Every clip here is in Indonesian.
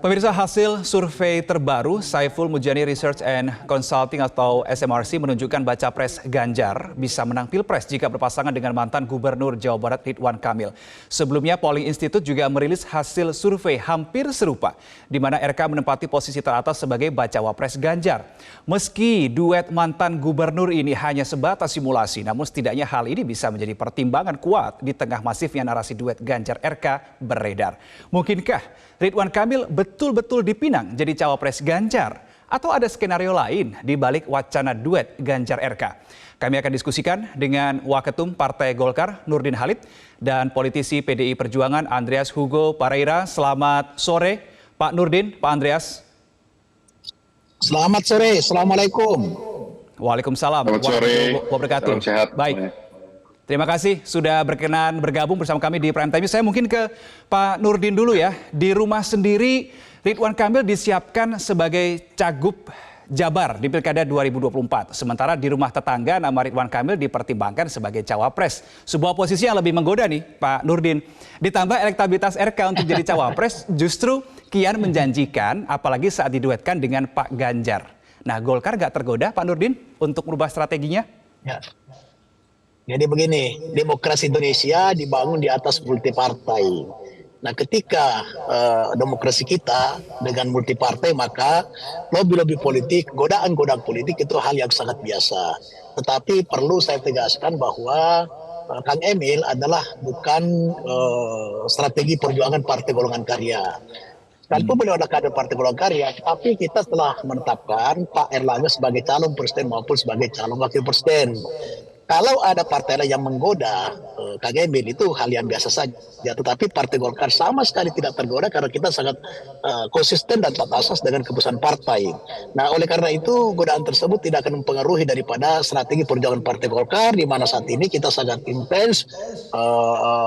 Pemirsa, hasil survei terbaru Saiful Mujani Research and Consulting atau SMRC menunjukkan baca pres Ganjar bisa menang Pilpres jika berpasangan dengan mantan Gubernur Jawa Barat Ridwan Kamil. Sebelumnya Polling Institute juga merilis hasil survei hampir serupa, di mana RK menempati posisi teratas sebagai bacawa pres Ganjar. Meski duet mantan gubernur ini hanya sebatas simulasi, namun setidaknya hal ini bisa menjadi pertimbangan kuat di tengah masifnya narasi duet Ganjar RK beredar. Mungkinkah Ridwan Kamil betul-betul dipinang jadi cawapres Ganjar? Atau ada skenario lain di balik wacana duet Ganjar RK? Kami akan diskusikan dengan Waketum Partai Golkar Nurdin Halid dan politisi PDI Perjuangan Andreas Hugo Pareira. Selamat sore Pak Nurdin, Pak Andreas. Selamat sore, Assalamualaikum. Waalaikumsalam. Selamat sore. Wabarakatuh. Salam sehat. Baik. Terima kasih sudah berkenan bergabung bersama kami di Prime Time. Saya mungkin ke Pak Nurdin dulu ya. Di rumah sendiri Ridwan Kamil disiapkan sebagai Cagup Jabar di Pilkada 2024. Sementara di rumah tetangga nama Ridwan Kamil dipertimbangkan sebagai cawapres. Sebuah posisi yang lebih menggoda nih Pak Nurdin. Ditambah elektabilitas RK untuk jadi cawapres justru kian menjanjikan, apalagi saat diduetkan dengan Pak Ganjar. Nah, Golkar gak tergoda Pak Nurdin untuk merubah strateginya? Ya. Jadi begini, demokrasi Indonesia dibangun di atas multipartai. Nah, ketika demokrasi kita dengan multipartai, maka lobby-lobby politik, godaan-godaan politik itu hal yang sangat biasa. Tetapi perlu saya tegaskan bahwa Kang Emil adalah bukan strategi perjuangan Partai Golongan Karya. Sekalipun beliau adalah kader Partai Golongan Karya, tapi kita telah menetapkan Pak Erlangga sebagai calon presiden maupun sebagai calon wakil presiden. Kalau ada partai lain yang menggoda Kang Emil, itu hal yang biasa saja. Tetapi Partai Golkar sama sekali tidak tergoda karena kita sangat konsisten dan taat asas dengan keputusan partai. Nah, oleh karena itu godaan tersebut tidak akan mempengaruhi daripada strategi perjuangan Partai Golkar, di mana saat ini kita sangat intens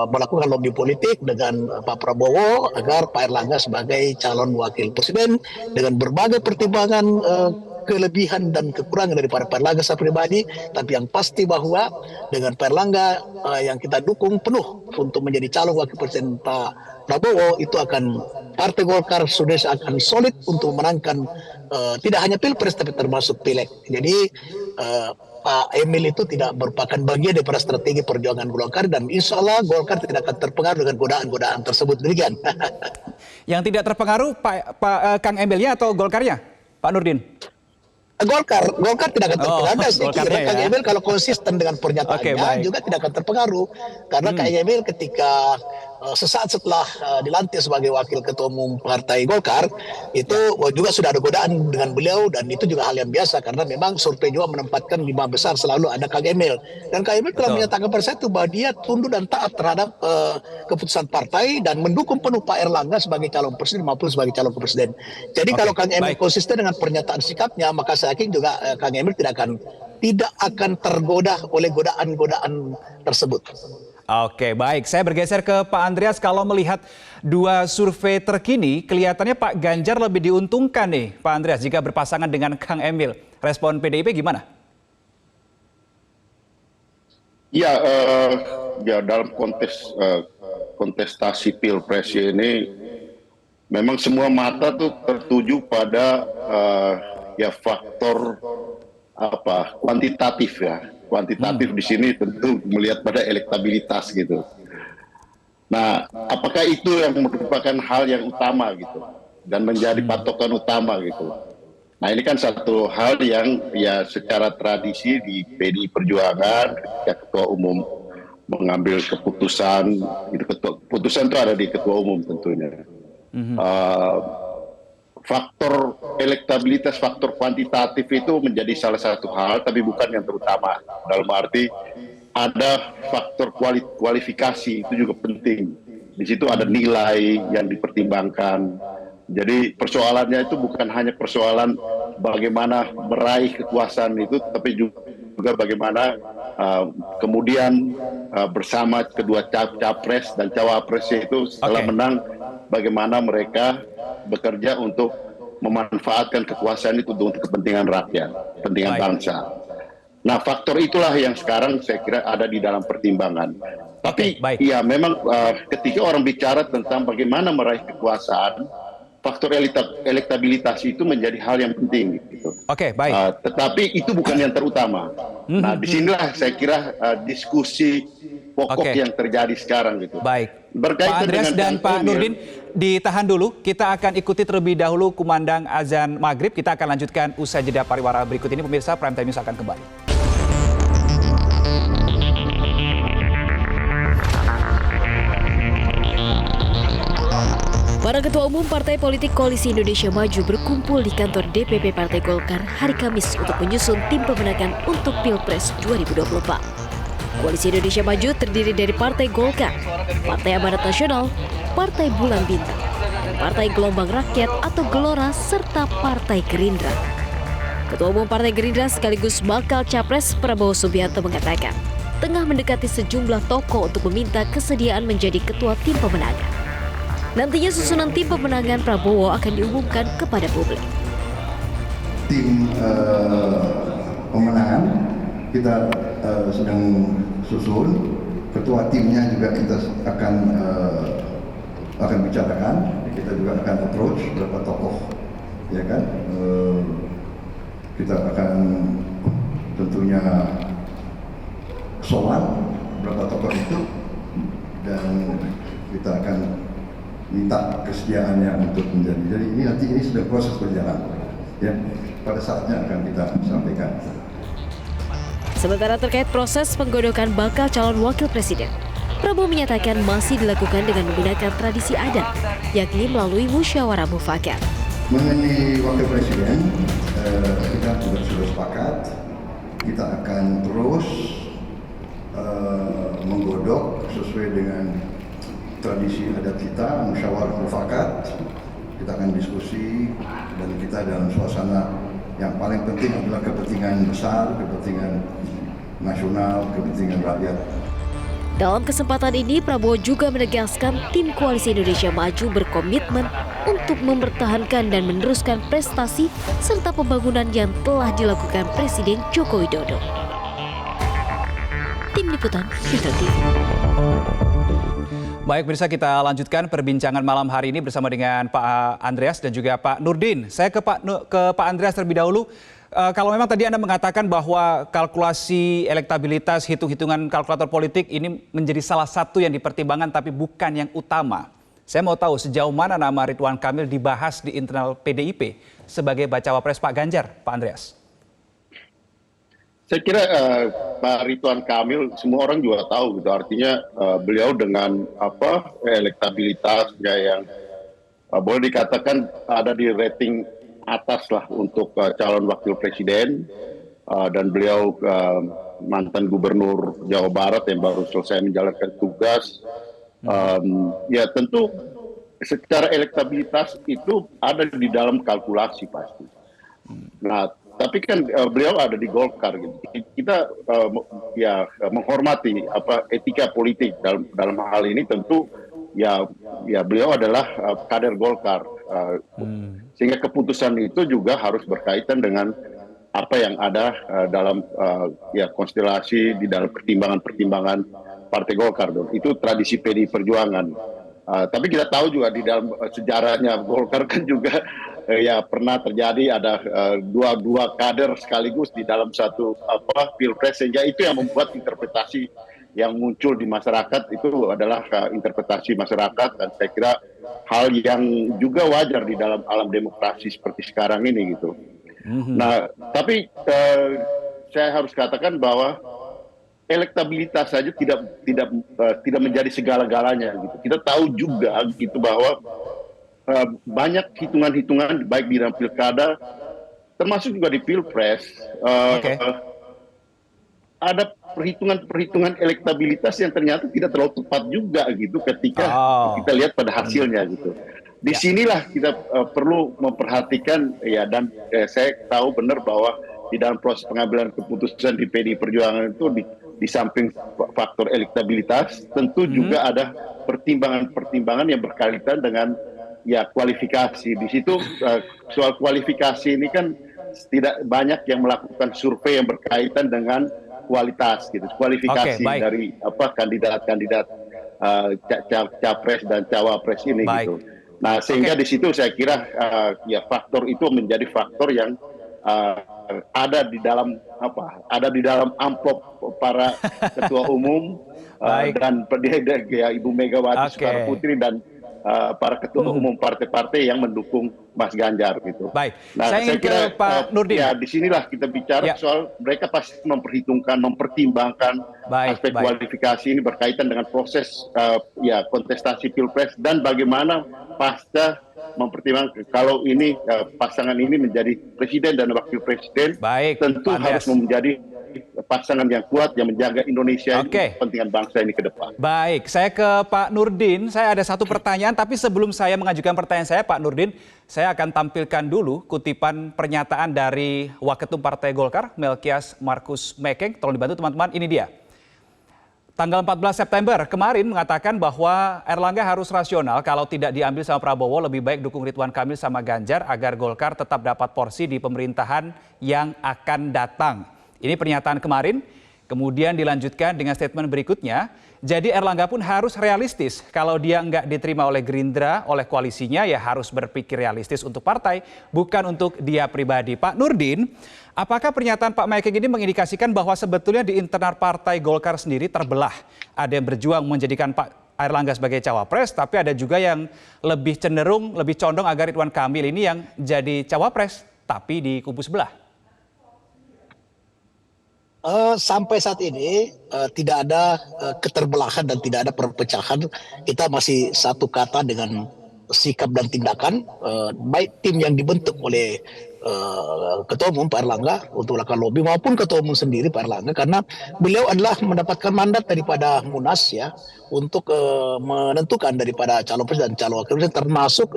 melakukan lobby politik dengan Pak Prabowo agar Pak Erlangga sebagai calon wakil presiden dengan berbagai pertimbangan kelebihan dan kekurangan daripada Pak Erlangga secara pribadi, tapi yang pasti bahwa dengan Pak Erlangga yang kita dukung penuh untuk menjadi calon wakil presiden Pak Prabowo, itu akan Partai Golkar sudah akan solid untuk memenangkan tidak hanya Pilpres tapi termasuk Pileg. Jadi Pak Emil itu tidak merupakan bagian daripada strategi perjuangan Golkar, dan insya Allah Golkar tidak akan terpengaruh dengan godaan-godaan tersebut. Demikian. Yang tidak terpengaruh Pak Kang Emilnya atau Golkarnya, Pak Nurdin? Golkar tidak akan terpengaruh. Saya kira ya. Kang Emil kalau konsisten dengan pernyataannya juga tidak akan terpengaruh. Karena Kang Emil ketika sesaat setelah dilantik sebagai wakil ketua umum Partai Golkar, itu juga sudah ada godaan dengan beliau, dan itu juga hal yang biasa karena memang survei juga menempatkan 5 besar selalu ada Kang Emil. Dan Kang Emil telah menyatakan pada saya itu bahwa dia tunduk dan taat terhadap keputusan partai dan mendukung penuh Pak Erlangga sebagai calon presiden maupun sebagai calon presiden. Jadi kalau Kang Emil konsisten dengan pernyataan sikapnya, maka saya yakin juga Kang Emil tidak akan tergoda oleh godaan-godaan tersebut. Oke, baik. Saya bergeser ke Pak Andreas. Kalau melihat dua survei terkini, kelihatannya Pak Ganjar lebih diuntungkan nih, Pak Andreas, jika berpasangan dengan Kang Emil. Respon PDIP gimana? Ya, dalam kontestasi Pilpres ini, memang semua mata tuh tertuju pada faktor kuantitatif ya. Kuantitatif di sini tentu melihat pada elektabilitas gitu. Nah, apakah itu yang merupakan hal yang utama gitu dan menjadi patokan utama gitu. Nah, ini kan satu hal yang ya secara tradisi di PDI Perjuangan ketika ketua umum mengambil keputusan, keputusan itu ada di ketua umum tentunya. Faktor elektabilitas, faktor kuantitatif itu menjadi salah satu hal, tapi bukan yang terutama. Dalam arti ada faktor kualifikasi, itu juga penting. Di situ ada nilai yang dipertimbangkan. Jadi persoalannya itu bukan hanya persoalan bagaimana meraih kekuasaan itu, tapi juga bagaimana kemudian bersama kedua capres dan cawapresnya itu setelah menang, bagaimana mereka bekerja untuk memanfaatkan kekuasaan itu untuk kepentingan rakyat, kepentingan bangsa. Nah, faktor itulah yang sekarang saya kira ada di dalam pertimbangan. Tapi ya memang ketika orang bicara tentang bagaimana meraih kekuasaan, faktor elektabilitas itu menjadi hal yang penting gitu. Oke, baik. Tetapi itu bukan yang terutama. Nah, disinilah saya kira diskusi pokok yang terjadi sekarang gitu. Baik. Berkaitan Pak Andreas dengan dan Pak Nurdin, ditahan dulu. Kita akan ikuti terlebih dahulu kumandang azan maghrib. Kita akan lanjutkan usai jeda pariwara berikut ini. Pemirsa, Prime Time News akan kembali. Para ketua umum partai politik Koalisi Indonesia Maju berkumpul di kantor DPP Partai Golkar hari Kamis untuk menyusun tim pemenangan untuk Pilpres 2024. Koalisi Indonesia Maju terdiri dari Partai Golkar, Partai Amanat Nasional, Partai Bulan Bintang, dan Partai Gelombang Rakyat atau Gelora, serta Partai Gerindra. Ketua Umum Partai Gerindra sekaligus bakal Capres Prabowo Subianto mengatakan, tengah mendekati sejumlah tokoh untuk meminta kesediaan menjadi ketua tim pemenangan. Nantinya susunan tim pemenangan Prabowo akan diumumkan kepada publik. Tim pemenangan kita sedang susun, ketua timnya juga kita akan bicarakan, kita juga akan approach beberapa tokoh, ya kan? Kita akan tentunya soal beberapa tokoh itu dan kita akan minta kesediaannya untuk menjadi. Jadi ini sudah proses berjalan, ya. Pada saatnya akan kita sampaikan. Sementara terkait proses penggodokan bakal calon wakil presiden, Prabowo menyatakan masih dilakukan dengan menggunakan tradisi adat, yakni melalui musyawarah mufakat. Mengenai wakil presiden, kita juga sudah sepakat, kita akan terus menggodok sesuai dengan tradisi adat kita, musyawarah mufakat. Kita akan diskusi dan kita dalam suasana yang paling penting adalah kepentingan besar, kepentingan nasional, kepentingan rakyat. Dalam kesempatan ini, Prabowo juga menegaskan tim Koalisi Indonesia Maju berkomitmen untuk mempertahankan dan meneruskan prestasi serta pembangunan yang telah dilakukan Presiden Joko Widodo. Tim Liputan, Metro TV. Baik, pemirsa, kita lanjutkan perbincangan malam hari ini bersama dengan Pak Andreas dan juga Pak Nurdin. Saya ke Pak Andreas terlebih dahulu. Kalau memang tadi Anda mengatakan bahwa kalkulasi elektabilitas, hitung-hitungan kalkulator politik ini menjadi salah satu yang dipertimbangkan tapi bukan yang utama. Saya mau tahu sejauh mana nama Ridwan Kamil dibahas di internal PDIP sebagai bacawa pres Pak Ganjar, Pak Andreas. Saya kira Pak Ridwan Kamil semua orang juga tahu gitu, artinya beliau dengan elektabilitas yang boleh dikatakan ada di rating atas lah untuk calon wakil presiden, dan beliau mantan gubernur Jawa Barat yang baru selesai menjalankan tugas. Ya tentu secara elektabilitas itu ada di dalam kalkulasi pasti. Nah, tapi kan beliau ada di Golkar gitu. Kita menghormati etika politik dalam hal ini, tentu ya beliau adalah kader Golkar. Sehingga keputusan itu juga harus berkaitan dengan apa yang ada dalam konstelasi di dalam pertimbangan-pertimbangan Partai Golkar. Itu tradisi PDI Perjuangan. Tapi kita tahu juga di dalam sejarahnya Golkar kan juga pernah terjadi ada dua kader sekaligus di dalam satu pilpres, sehingga itu yang membuat interpretasi yang muncul di masyarakat itu adalah interpretasi masyarakat, dan saya kira hal yang juga wajar di dalam alam demokrasi seperti sekarang ini gitu. Nah, tapi saya harus katakan bahwa elektabilitas saja tidak menjadi segala-galanya gitu. Kita tahu juga gitu bahwa banyak hitungan-hitungan baik di dalam pilkada termasuk juga di pilpres. Ada perhitungan elektabilitas yang ternyata tidak terlalu tepat juga gitu ketika kita lihat pada hasilnya gitu. Di sinilah kita perlu memperhatikan dan saya tahu benar bahwa di dalam proses pengambilan keputusan di PDI Perjuangan itu di samping faktor elektabilitas tentu juga ada pertimbangan-pertimbangan yang berkaitan dengan kualifikasi. Di situ soal kualifikasi ini kan tidak banyak yang melakukan survei yang berkaitan dengan kualitas gitu, kualifikasi dari kandidat-kandidat capres dan cawapres ini gitu. Nah, sehingga di situ saya kira ya faktor itu menjadi faktor yang ada di dalam amplop para ketua umum dan ya, Ibu Megawati Soekarno Putri dan para ketua umum partai-partai yang mendukung Mas Ganjar gitu. Baik, Nah, saya ingin kira ke Pak Nurdin. ya disinilah kita bicara soal mereka pasti mempertimbangkan aspek kualifikasi ini berkaitan dengan proses ya kontestasi pilpres dan bagaimana pasca mempertimbangkan kalau ini pasangan ini menjadi presiden dan wakil presiden, tentu harus menjadi pasangan yang kuat yang menjaga Indonesia untuk kepentingan bangsa ini ke depan. Baik, saya ke Pak Nurdin. Saya ada satu pertanyaan, tapi sebelum saya mengajukan pertanyaan saya, Pak Nurdin, saya akan tampilkan dulu kutipan pernyataan dari Waketum Partai Golkar, Melkias Markus Mekeng. Tolong dibantu teman-teman, ini dia. Tanggal 14 September kemarin mengatakan bahwa Erlangga harus rasional, kalau tidak diambil sama Prabowo lebih baik dukung Ridwan Kamil sama Ganjar agar Golkar tetap dapat porsi di pemerintahan yang akan datang. Ini pernyataan kemarin, kemudian dilanjutkan dengan statement berikutnya. Jadi Erlangga pun harus realistis. Kalau dia nggak diterima oleh Gerindra, oleh koalisinya, ya harus berpikir realistis untuk partai, bukan untuk dia pribadi. Pak Nurdin, apakah pernyataan Pak Mekeng ini mengindikasikan bahwa sebetulnya di internal partai Golkar sendiri terbelah? Ada yang berjuang menjadikan Pak Erlangga sebagai cawapres, tapi ada juga yang lebih cenderung, lebih condong agar Ridwan Kamil ini yang jadi cawapres, tapi di kubu sebelah. Sampai saat ini tidak ada keterbelahan dan tidak ada perpecahan. Kita masih satu kata dengan sikap dan tindakan, baik tim yang dibentuk oleh Ketua Umum Pak Erlangga untuk melakukan lobby maupun Ketua Umum sendiri Pak Erlangga, karena beliau adalah mendapatkan mandat daripada Munas ya untuk menentukan daripada calon presiden dan calon wakil presiden termasuk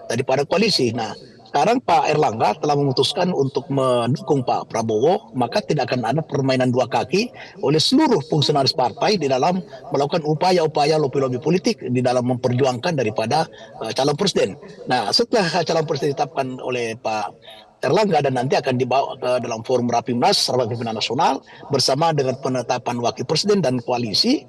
daripada koalisi. Nah, sekarang Pak Erlangga telah memutuskan untuk mendukung Pak Prabowo, maka tidak akan ada permainan dua kaki oleh seluruh fungsionaris partai di dalam melakukan upaya-upaya lobby-lobby politik di dalam memperjuangkan daripada calon presiden. Nah, setelah calon presiden ditetapkan oleh Pak Erlangga dan nanti akan dibawa ke dalam forum Rapimnas Rapat Pimpinan Nasional bersama dengan penetapan wakil presiden dan koalisi.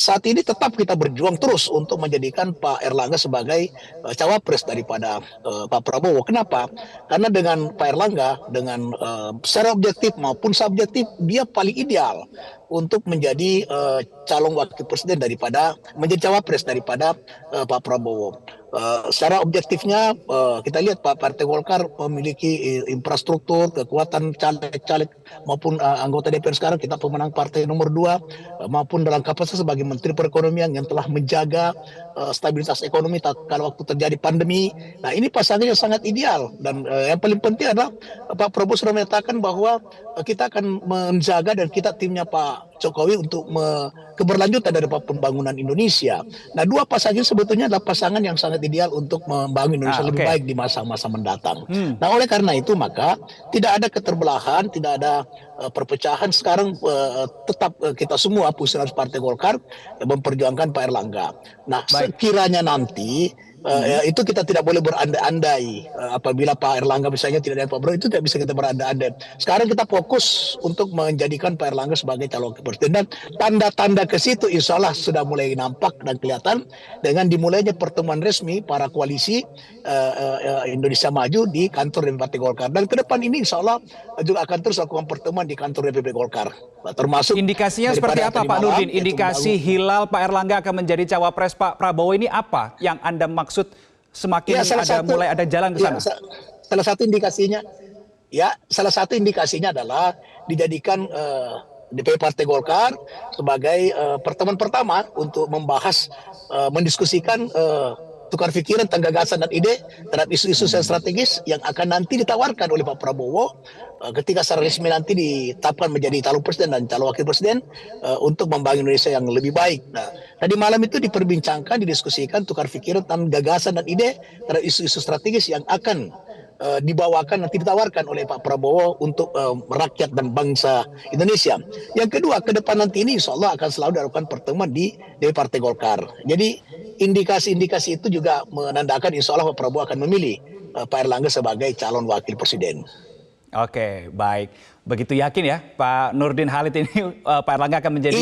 Saat ini tetap kita berjuang terus untuk menjadikan Pak Erlangga sebagai cawapres daripada Pak Prabowo. Kenapa? Karena dengan Pak Erlangga, dengan secara objektif maupun subjektif, dia paling ideal untuk menjadi calon wakil presiden daripada menjadi cawapres daripada Pak Prabowo. Secara objektifnya kita lihat Pak Partai Golkar memiliki infrastruktur, kekuatan caleg-caleg maupun anggota DPR sekarang kita pemenang partai nomor 2 maupun dalam kapasitas sebagai Menteri Perekonomian yang telah menjaga stabilitas ekonomi kalau waktu terjadi pandemi. Nah, ini pasangan yang sangat ideal dan yang paling penting adalah Pak Prabowo sudah menyatakan bahwa kita akan menjaga dan kita timnya Pak Jokowi untuk keberlanjutan dari pembangunan Indonesia. Nah, dua pasangan sebetulnya adalah pasangan yang sangat ideal untuk membangun Indonesia lebih baik di masa-masa mendatang. Nah, oleh karena itu maka tidak ada keterbelahan, tidak ada perpecahan. Sekarang tetap kita semua fungsionaris Partai Golkar memperjuangkan Pak Erlangga. Nah, sekiranya nanti itu kita tidak boleh berandai-andai apabila Pak Erlangga misalnya tidak ada Pak Prabowo, itu tidak bisa kita berandai-andai. Sekarang kita fokus untuk menjadikan Pak Erlangga sebagai calon presiden dan tanda-tanda ke situ insya Allah sudah mulai nampak dan kelihatan dengan dimulainya pertemuan resmi para koalisi Indonesia Maju di kantor DPP Partai Golkar, dan ke depan ini insya Allah juga akan terus lakukan pertemuan di kantor DPP Golkar, termasuk indikasinya seperti apa Pak Nurdin? Indikasi hilal Pak Erlangga akan menjadi cawapres Pak Prabowo ini apa yang Anda maksud semakin mulai ada jalan ke sana? Salah satu indikasinya adalah dijadikan DPP Partai Golkar sebagai pertemuan pertama untuk membahas, mendiskusikan tukar pikiran, gagasan dan ide terhadap isu-isu yang strategis yang akan nanti ditawarkan oleh Pak Prabowo ketika secara resmi nanti ditetapkan menjadi calon presiden dan calon wakil presiden untuk membangun Indonesia yang lebih baik. Nah, tadi malam itu diperbincangkan, didiskusikan tukar pikiran dan gagasan dan ide terhadap isu-isu strategis yang akan dibawakan, nanti ditawarkan oleh Pak Prabowo untuk rakyat dan bangsa Indonesia. Yang kedua, ke depan nanti ini insya Allah akan selalu dilakukan pertemuan di Partai Golkar. Jadi indikasi-indikasi itu juga menandakan insya Allah Pak Prabowo akan memilih Pak Erlangga sebagai calon wakil presiden. Oke, baik. Begitu yakin ya Pak Nurdin Halid ini Pak Erlangga akan menjadi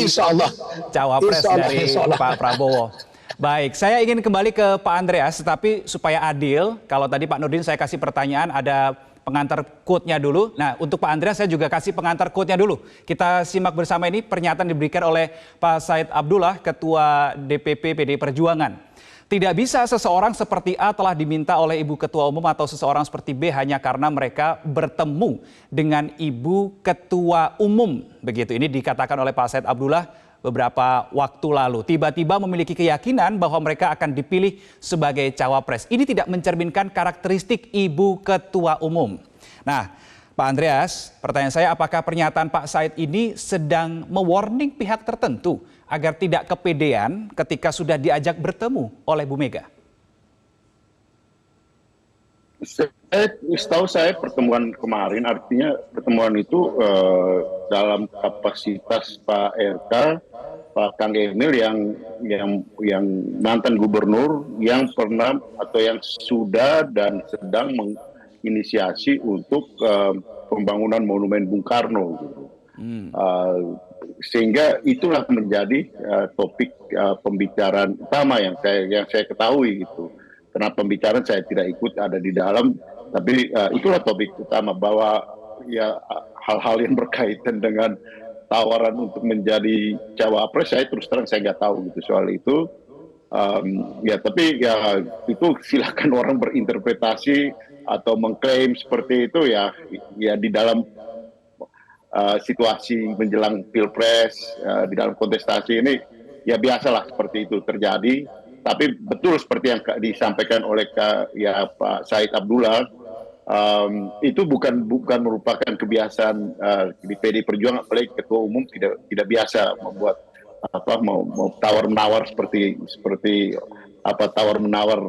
cawapres dari Pak Prabowo. Baik, saya ingin kembali ke Pak Andreas, tetapi supaya adil, kalau tadi Pak Nurdin saya kasih pertanyaan, ada pengantar quote-nya dulu. Nah, untuk Pak Andreas saya juga kasih pengantar quote-nya dulu. Kita simak bersama ini pernyataan diberikan oleh Pak Said Abdullah, Ketua DPP PDI Perjuangan. Tidak bisa seseorang seperti A telah diminta oleh Ibu Ketua Umum atau seseorang seperti B hanya karena mereka bertemu dengan Ibu Ketua Umum. Begitu, ini dikatakan oleh Pak Said Abdullah beberapa waktu lalu. Tiba-tiba memiliki keyakinan bahwa mereka akan dipilih sebagai cawapres. Ini tidak mencerminkan karakteristik Ibu Ketua Umum. Nah, Pak Andreas, pertanyaan saya, apakah pernyataan Pak Said ini sedang mewarning pihak tertentu agar tidak kepedean ketika sudah diajak bertemu oleh Bu Mega? Setahu saya pertemuan kemarin, artinya pertemuan itu dalam kapasitas Pak RK, Pak Kang Emil yang mantan gubernur yang pernah atau yang sudah dan sedang menginisiasi untuk pembangunan Monumen Bung Karno. Gitu. Sehingga itulah menjadi topik pembicaraan utama yang saya ketahui gitu. Karena pembicaraan saya tidak ikut ada di dalam, tapi itulah topik utama bahwa ya hal-hal yang berkaitan dengan tawaran untuk menjadi cawapres, saya terus terang saya nggak tahu gitu soal itu. Ya tapi ya itu silakan orang berinterpretasi atau mengklaim seperti itu ya di dalam situasi menjelang pilpres, di dalam kontestasi ini ya biasalah seperti itu terjadi. Tapi betul seperti yang disampaikan oleh Pak Said Abdullah, itu bukan merupakan kebiasaan di PDI Perjuangan, apalagi Ketua Umum tidak biasa membuat mau tawar menawar seperti tawar menawar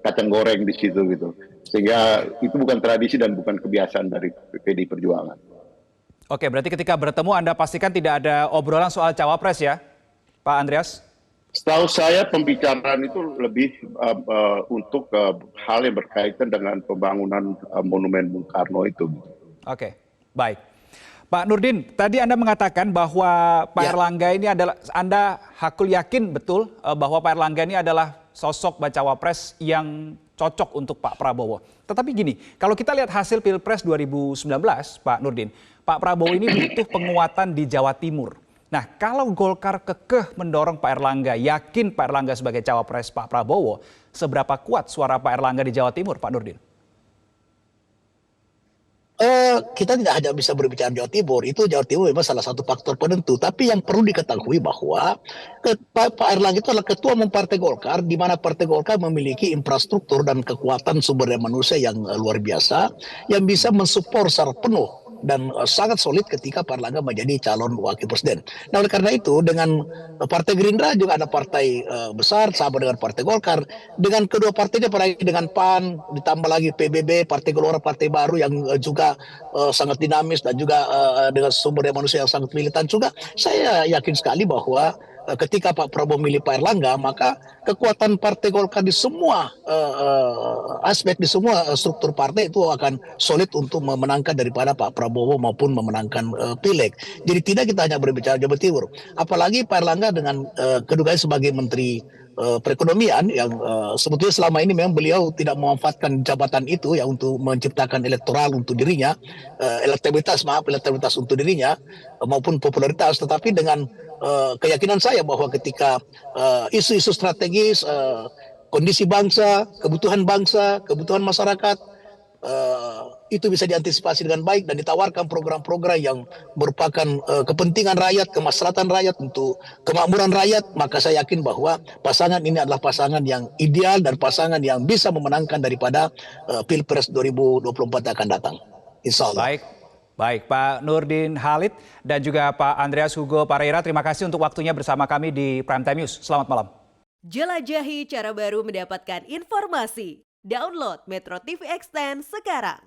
kacang goreng di situ gitu. Sehingga itu bukan tradisi dan bukan kebiasaan dari PDI Perjuangan. Oke, berarti ketika bertemu Anda pastikan tidak ada obrolan soal cawapres ya, Pak Andreas? Setahu saya pembicaraan itu lebih untuk hal yang berkaitan dengan pembangunan Monumen Bung Karno itu. Oke, baik. Pak Nurdin, tadi Anda mengatakan bahwa Pak Erlangga ini adalah, Anda hakul yakin betul bahwa Pak Erlangga ini adalah sosok bacawa pres yang cocok untuk Pak Prabowo. Tetapi gini, kalau kita lihat hasil Pilpres 2019, Pak Nurdin, Pak Prabowo ini butuh penguatan di Jawa Timur. Nah, kalau Golkar kekeh mendorong Pak Erlangga, yakin Pak Erlangga sebagai cawapres Pak Prabowo, seberapa kuat suara Pak Erlangga di Jawa Timur, Pak Nurdin? Kita tidak hanya bisa berbicara Jawa Timur, itu Jawa Timur memang salah satu faktor penentu. Tapi yang perlu diketahui bahwa Pak Erlangga itu adalah ketua umum Partai Golkar, di mana Partai Golkar memiliki infrastruktur dan kekuatan sumber daya manusia yang luar biasa, yang bisa mensupport secara penuh dan sangat solid ketika Pak Erlangga menjadi calon wakil presiden. Nah, oleh karena itu dengan Partai Gerindra juga ada partai besar sama dengan Partai Golkar, dengan kedua partainya apalagi dengan PAN, ditambah lagi PBB, Partai Gelora, partai baru yang juga sangat dinamis dan juga dengan sumber daya manusia yang sangat militan juga. Saya yakin sekali bahwa ketika Pak Prabowo memilih Pak Erlangga, maka kekuatan Partai Golkar di semua aspek, di semua struktur partai itu akan solid untuk memenangkan daripada Pak Prabowo maupun memenangkan pileg. Jadi tidak kita hanya berbicara Jawa Timur. Apalagi Pak Erlangga dengan kedudukannya sebagai Menteri Perekonomian yang sebetulnya selama ini memang beliau tidak memanfaatkan jabatan itu ya untuk menciptakan elektoral untuk dirinya, elektabilitas untuk dirinya maupun popularitas, tetapi dengan keyakinan saya bahwa ketika isu-isu strategis, kondisi bangsa, kebutuhan masyarakat itu bisa diantisipasi dengan baik dan ditawarkan program-program yang merupakan kepentingan rakyat, kemaslahatan rakyat, untuk kemakmuran rakyat, maka saya yakin bahwa pasangan ini adalah pasangan yang ideal dan pasangan yang bisa memenangkan daripada Pilpres 2024 yang akan datang. Insya Allah. Baik, Pak Nurdin Halid dan juga Pak Andreas Hugo Pareira, terima kasih untuk waktunya bersama kami di Prime Time News. Selamat malam. Jelajahi cara baru mendapatkan informasi. Download Metro TV Extend sekarang.